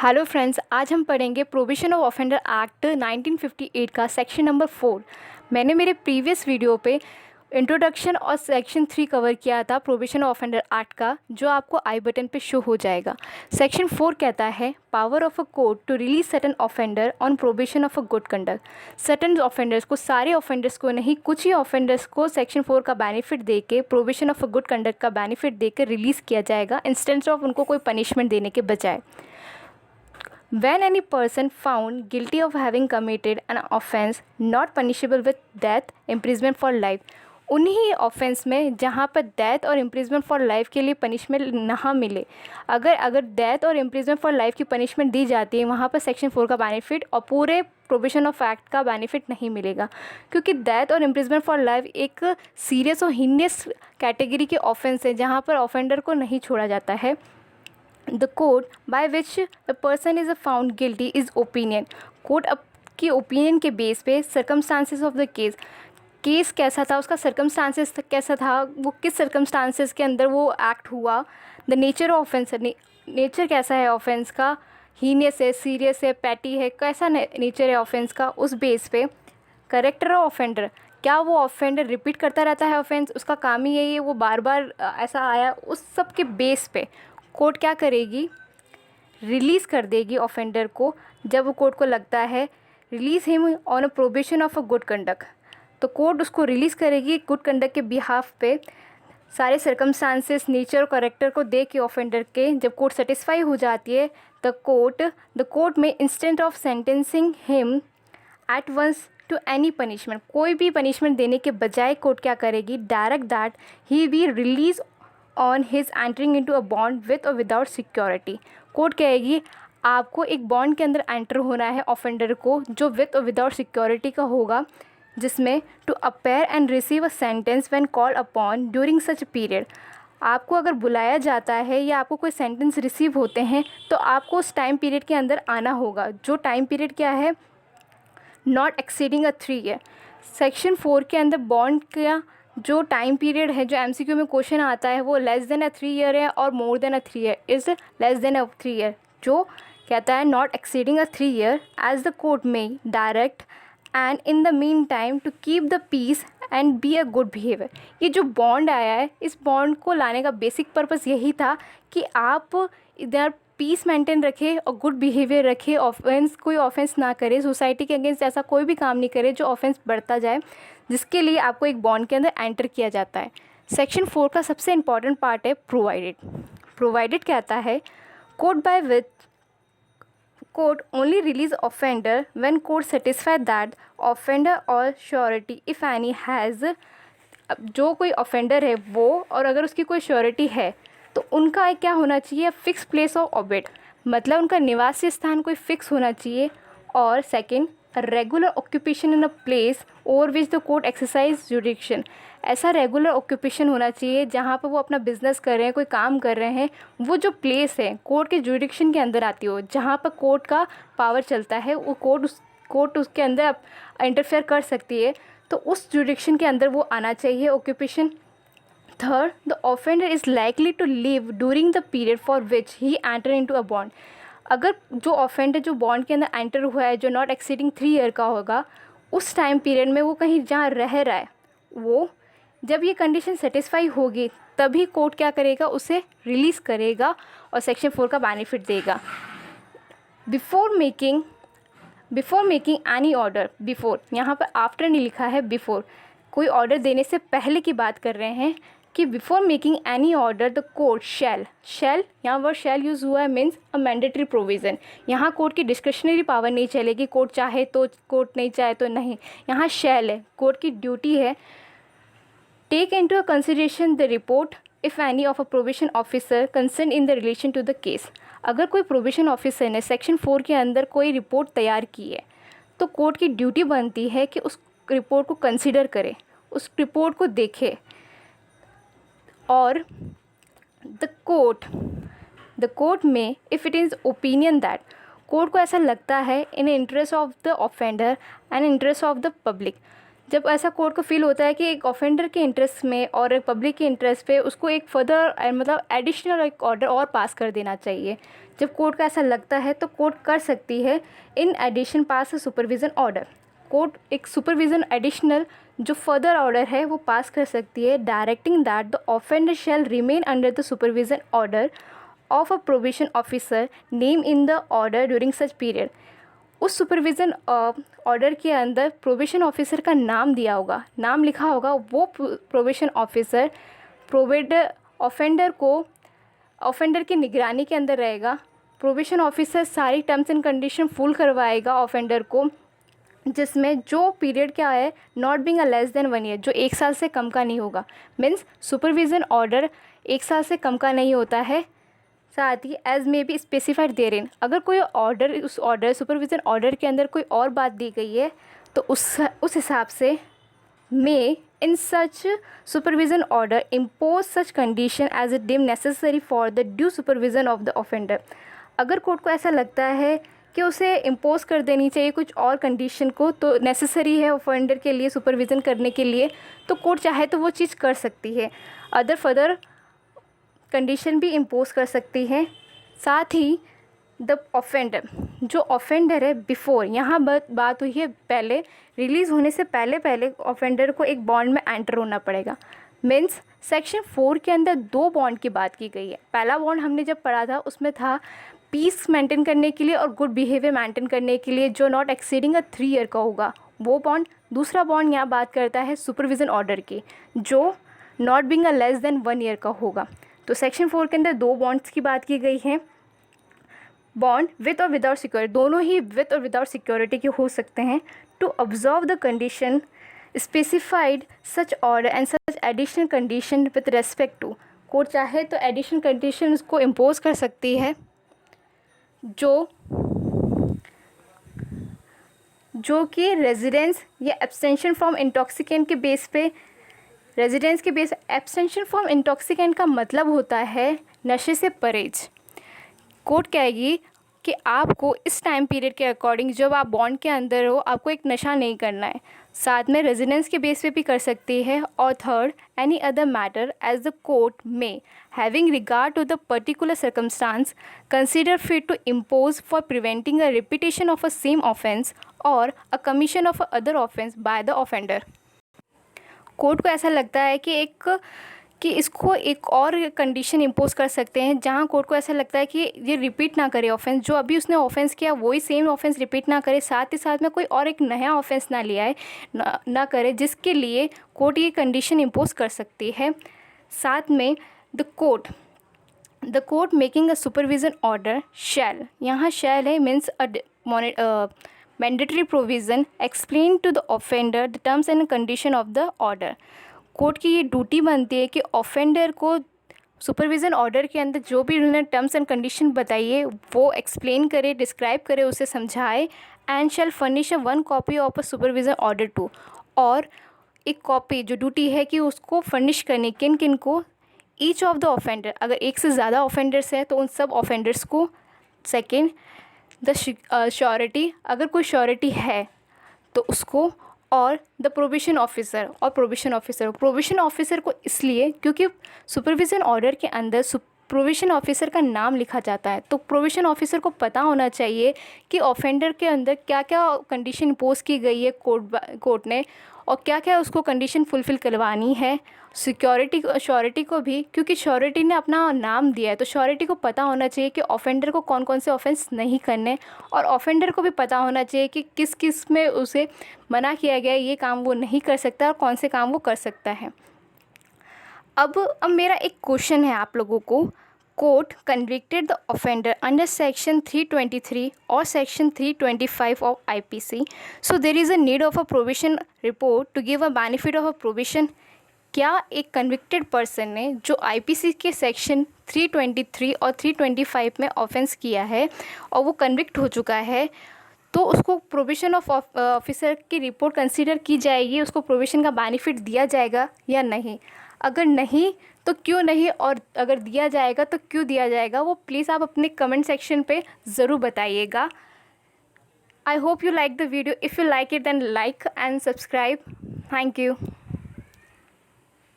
Hello friends, आज हम पढ़ेंगे प्रोविजन ऑफ ऑफेंडर एक्ट 1958 का सेक्शन नंबर 4। मैंने मेरे प्रीवियस वीडियो पे इंट्रोडक्शन और सेक्शन 3 कवर किया था प्रोविजन ऑफ ऑफेंडर एक्ट का, जो आपको आई बटन पे शो हो जाएगा। सेक्शन 4 कहता है power of a court to release certain offender on probation of a good conduct. Certain offenders को, सारे ऑफेंडर्स को नहीं, कुछ ही ऑफेंडर्स को सेक्शन 4 का बेनिफिट दे के, provision of a good conduct का बेनिफिट देकर रिलीज़ किया जाएगा, इंस्टेंस ऑफ उनको कोई पनिशमेंट देने के बजाय। When any person found guilty of having committed an offence not punishable with death, imprisonment for life, उन्हीं ऑफेंस में जहाँ पर डेथ और इम्प्रिजमेंट फॉर लाइफ के लिए पनिशमेंट ना मिले, अगर डेथ और इम्प्रिजमेंट फॉर लाइफ की पनिशमेंट दी जाती है, वहाँ पर सेक्शन 4 का बेनिफिट और पूरे प्रोविजन ऑफ एक्ट का बेनिफिट नहीं मिलेगा, क्योंकि डेथ और इम्प्रिजमेंट फॉर लाइफ एक सीरियस और हीनियस कैटेगरी के ऑफेंस है जहाँ पर ऑफेंडर को नहीं छोड़ा जाता है। The court by which a person is found guilty is opinion. Court की ओपिनियन के बेस पे सर्कमस्टांसेस ऑफ द केस कैसा था, उसका सर्कमस्टांसेस कैसा था, वो किस सर्कमस्टांसेस के अंदर वो एक्ट हुआ, the nature of offence, nature कैसा है ऑफेंस का, हीनियस है, सीरियस है, पैटी है, कैसा नेचर है ऑफेंस का, उस बेस पे करेक्टर ऑफ ऑफेंडर, क्या वो ऑफेंडर रिपीट करता रहता है ऑफेंस, उसका काम ही यही है, वो बार बार ऐसा आया, उस सब के बेस पे कोर्ट क्या करेगी, रिलीज़ कर देगी ऑफेंडर को। जब वो कोर्ट को लगता है release him on a probation of a good conduct, तो कोर्ट उसको रिलीज़ करेगी गुड कंडक्ट के बिहाफ पे, सारे सर्कमस्टांसेस, नेचर और करेक्टर को देख के ऑफेंडर के। जब कोर्ट सेटिस्फाई हो जाती है the court may instead of sentencing him at once to any punishment, कोई भी पनिशमेंट देने के बजाय कोर्ट क्या करेगी, direct that he be release on his entering into a bond with or without security. Court कहेगी आपको एक बॉन्ड के अंदर एंटर होना है ऑफेंडर को, जो विथ और विदाउट सिक्योरिटी का होगा, जिसमें to appear and receive a sentence when call upon during such period. आपको अगर बुलाया जाता है या आपको कोई सेंटेंस रिसीव होते हैं तो आपको उस टाइम पीरियड के अंदर आना होगा, जो टाइम पीरियड क्या है, not exceeding a 3 year. Section 4 के अंदर बॉन्ड का जो टाइम पीरियड है, जो एमसीक्यू में क्वेश्चन आता है, वो लेस देन अ 3 ईयर है और more than a 3 year, is less than a 3 year, जो कहता है not exceeding a 3 year as the court may direct and in the mean time to keep the peace and be a good behaviour. ये जो bond आया है, इस bond को लाने का बेसिक पर्पस यही था कि आप इधर पीस मेंटेन रखे और गुड बिहेवियर रखे, कोई ऑफेंस ना करे, सोसाइटी के अगेंस्ट ऐसा कोई भी काम नहीं करे जो ऑफेंस बढ़ता जाए, जिसके लिए आपको एक बॉन्ड के अंदर एंटर किया जाता है। सेक्शन 4 का सबसे इंपॉर्टेंट पार्ट है प्रोवाइडेड कहता है court by which court only release offender when court satisfy that offender और श्योरिटी इफ़ एनी हैज़। जो कोई ऑफेंडर है वो, और अगर उसकी कोई श्योरिटी है तो उनका एक क्या होना चाहिए, फिक्स प्लेस ऑफ ऑबिट, मतलब उनका निवासी स्थान कोई फिक्स होना चाहिए। और second, regular occupation in a place over which the court exercise जुडिक्शन, ऐसा रेगुलर ऑक्यूपेशन होना चाहिए जहाँ पर वो अपना बिजनेस कर रहे हैं, कोई काम कर रहे हैं, वो जो प्लेस है कोर्ट के जुडिक्शन के अंदर आती हो, जहाँ पर कोर्ट का पावर चलता है, वो कोर्ट उसके अंदर इंटरफेयर कर सकती है, तो उस जुडिक्शन के अंदर वो आना चाहिए occupation. Third, the offender is likely to live during the period for which he enter into a bond. अगर जो ऑफेंडर जो बॉन्ड के अंदर एंटर हुआ है, जो नॉट एक्सीडिंग 3 ईयर का होगा, उस टाइम पीरियड में वो कहीं जहाँ रह रहा है, वो जब ये कंडीशन सेटिस्फाई होगी तभी कोर्ट क्या करेगा, उसे रिलीज़ करेगा और सेक्शन 4 का बेनिफिट देगा। Before making any order, before यहाँ पर आफ्टर नहीं लिखा है, बिफोर, कोई ऑर्डर देने से पहले की बात कर रहे हैं कि before making any order the court शैल, यहाँ वर्ड शैल यूज़ हुआ है, मीन्स अ मैंडेटरी प्रोविज़न। यहाँ कोर्ट की डिस्क्रिशनरी पावर नहीं चलेगी, कोर्ट चाहे तो कोर्ट, नहीं चाहे तो नहीं, यहाँ शैल है, कोर्ट की ड्यूटी है। Take into a consideration the report if any of a probation officer concern in the relation to the case. अगर कोई प्रोविशन ऑफिसर ने सेक्शन 4 के अंदर कोई रिपोर्ट तैयार की है तो कोर्ट की ड्यूटी बनती है कि उस रिपोर्ट को कंसिडर करे, उस रिपोर्ट को देखे, और द कोर्ट में if it is opinion that, court को ऐसा लगता है इन interest of the offender and interest of the public, जब ऐसा कोर्ट को फील होता है कि एक ऑफेंडर के इंटरेस्ट में और पब्लिक के इंटरेस्ट पे उसको एक फर्दर मतलब एडिशनल एक ऑर्डर और पास कर देना चाहिए, जब कोर्ट को ऐसा लगता है तो कोर्ट कर सकती है in addition pass a supervision order. Court एक सुपरविज़न एडिशनल जो फर्दर ऑर्डर है वो पास कर सकती है, directing that the offender shall remain under the supervision order of a probation officer name in the order during such period. उस supervision order के अंदर प्रोबेशन ऑफिसर का नाम दिया होगा, नाम लिखा होगा, वो प्रोबेशन ऑफिसर ऑफेंडर की निगरानी के अंदर रहेगा। प्रोबेशन ऑफिसर सारी टर्म्स एंड कंडीशन फुल करवाएगा ऑफेंडर को, जिसमें जो पीरियड क्या है, not being a less than 1 year, जो 1 साल से कम का नहीं होगा। मीन्स सुपरविज़न ऑर्डर 1 साल से कम का नहीं होता है। साथ ही as may be specified therein, अगर कोई ऑर्डर उस ऑर्डर सुपरविज़न ऑर्डर के अंदर कोई और बात दी गई है तो उस हिसाब से may in such supervision order impose such condition as it deem necessary for the due supervision of the offender. अगर कोर्ट को ऐसा लगता है कि उसे इम्पोज कर देनी चाहिए कुछ और कंडीशन को, तो नेसेसरी है ऑफेंडर के लिए सुपरविज़न करने के लिए, तो कोर्ट चाहे तो वो चीज़ कर सकती है, अदर फर्दर कंडीशन भी इम्पोज कर सकती है। साथ ही द ऑफेंडर, जो ऑफेंडर है बिफोर, यहाँ बात हुई है पहले, रिलीज़ होने से पहले ऑफेंडर को एक बॉन्ड में एंटर होना पड़ेगा। मीन्स सेक्शन 4 के अंदर 2 बॉन्ड की बात की गई है। पहला बॉन्ड हमने जब पढ़ा था उसमें था पीस मेंटेन करने के लिए और गुड बिहेवियर मेंटेन करने के लिए, जो नॉट एक्सीडिंग 3 ईयर का होगा वो बॉन्ड। दूसरा बॉन्ड यहाँ बात करता है सुपरविज़न ऑर्डर की, जो not being a less than 1 year का होगा। तो सेक्शन 4 के अंदर 2 बॉन्ड्स की बात की गई है। Bond with or without security, दोनों ही विथ और विदाउट सिक्योरिटी के हो सकते हैं। To observe the condition specified such order and such additional condition with respect to, court चाहे तो एडिशनल कंडीशन को इम्पोज कर सकती है जो कि रेजिडेंस या एब्सटेंशन फ्रॉम इंटॉक्सिकेंट के बेस पे, रेजिडेंस के बेस एब्सटेंशन फ्रॉम इंटॉक्सिकेंट का मतलब होता है नशे से परहेज। कोर्ट कहेगी कि आपको इस टाइम पीरियड के अकॉर्डिंग जब आप बॉन्ड के अंदर हो आपको एक नशा नहीं करना है। साथ में रेजिडेंस के बेस पे भी कर सकती है। और third, any other matter as the court may having regard to the particular circumstance consider fit to impose for preventing a repetition of a same offence or a commission of a other offence by the offender. Court को ऐसा लगता है कि इसको एक और condition impose कर सकते हैं, जहां कोर्ट को ऐसा लगता है कि ये रिपीट ना करे ऑफेंस, जो अभी उसने ऑफेंस किया वही सेम ऑफेंस रिपीट ना करे, साथ ही साथ में कोई और एक नया ऑफेंस ना ले आए, ना करे, जिसके लिए कोर्ट ये कंडीशन इम्पोज कर सकती है। साथ में the court making a supervision order shall, यहाँ शैल है means mandatory provision explain to the offender the terms and condition of the order. Court की ये ड्यूटी बनती है कि ऑफेंडर को सुपरविज़न ऑर्डर के अंदर जो भी उन्होंने टर्म्स एंड कंडीशन बताइए वो एक्सप्लेन करे, डिस्क्राइब करे, उसे समझाए। And shall furnish 1 copy of a supervision order to, और एक कॉपी जो ड्यूटी है कि उसको फर्निश करने किन किन को, ईच ऑफ द ऑफेंडर, अगर एक से ज़्यादा ऑफेंडर्स है तो उन सब ऑफेंडर्स को। सेकेंड, द श्योरिटी, अगर कोई श्योरिटी है तो उसको, और द प्रोबेशन ऑफिसर, और प्रोबेशन ऑफिसर को इसलिए क्योंकि सुपरविज़न ऑर्डर के अंदर प्रोबेशन ऑफिसर का नाम लिखा जाता है, तो प्रोबेशन ऑफिसर को पता होना चाहिए कि ऑफेंडर के अंदर क्या क्या कंडीशन इम्पोज की गई है कोर्ट ने, और क्या क्या उसको कंडीशन फुलफ़िल करवानी है। श्योरिटी को भी, क्योंकि श्योरिटी ने अपना नाम दिया है तो श्योरिटी को पता होना चाहिए कि ऑफेंडर को कौन कौन से ऑफेंस नहीं करने, और ऑफेंडर को भी पता होना चाहिए कि किस किस में उसे मना किया गया है, ये काम वो नहीं कर सकता और कौन से काम वो कर सकता है। अब मेरा एक क्वेश्चन है आप लोगों को। Court convicted the offender under section 323 और section 325 of IPC, so there is a need of a probation report to give a benefit of a probation. क्या एक कन्विक्टेड पर्सन ने जो IPC के सेक्शन 323 और 325 में ऑफेंस किया है और वो कन्विक्ट हो चुका है, तो उसको प्रोविजन ऑफ ऑफिसर की रिपोर्ट कंसीडर की जाएगी, उसको प्रोविजन का बेनिफिट दिया जाएगा या नहीं? अगर नहीं तो क्यों नहीं, और अगर दिया जाएगा तो क्यों दिया जाएगा, वो प्लीज़ आप अपने कमेंट सेक्शन पे ज़रूर बताइएगा। I hope you like the video. If you like it, then like and subscribe. Thank you.